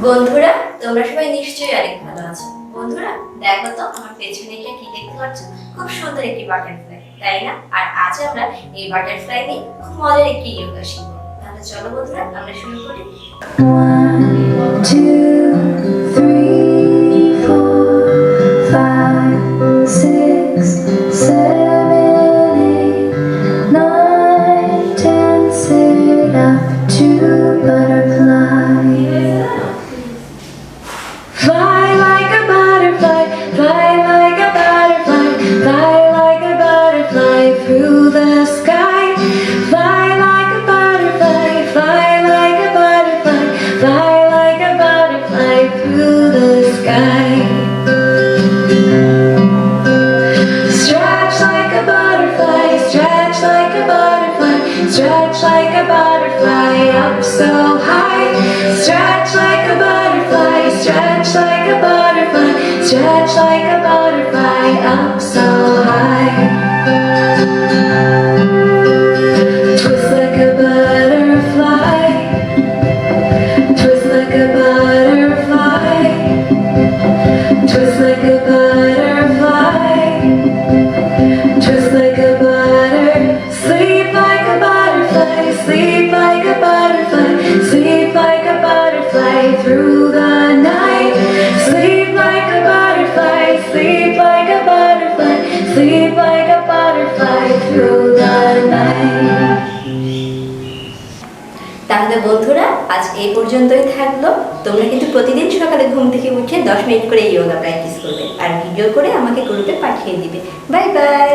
বন্ধুরা, তোমরা সবাই নিশ্চয়ই অনেক ভালো আছো। বন্ধুরা, দেখো তো আমার পেছনে এটা কি দেখতে পাচ্ছ? খুব সুন্দর একটি বাটারফ্লাই, তাই না? আর আজ আমরা এই বাটারফ্লাই নিয়ে খুব মজার একটি যোগা শিখবো। তাহলে চলো বন্ধুরা, আমরা শুরু করি। 1 2 3 4 5 6 7 8 9 10 sit up to butterfly. Fly like a butterfly, fly like a butterfly, fly like a butterfly through the sky. Fly like a butterfly, fly like a butterfly, fly like a butterfly through the sky. Stretch like a butterfly, stretch like a butterfly, stretch like a butterfly up so high. Stretch like a butterfly, stretch like a butterfly, stretch like a butterfly up so high. Twist like a butterfly, twist like a butterfly, twist like a butterfly, twist like a butter, sleep like a butterfly, sleep like a butterfly, sleep like a butterfly through the night. Sleep like a butterfly, sleep like a butterfly, sleep like a butterfly through the night. তাহলে বন্ধুরা, আজ এই পর্যন্তই থাকলো। তোমরা কিন্তু প্রতিদিন সকালে ঘুম থেকে উঠে 10 মিনিট করে যোগা প্র্যাকটিস করবে আর ভিডিও করে আমাকে গ্রুপে পাঠিয়ে দিবে। Bye bye.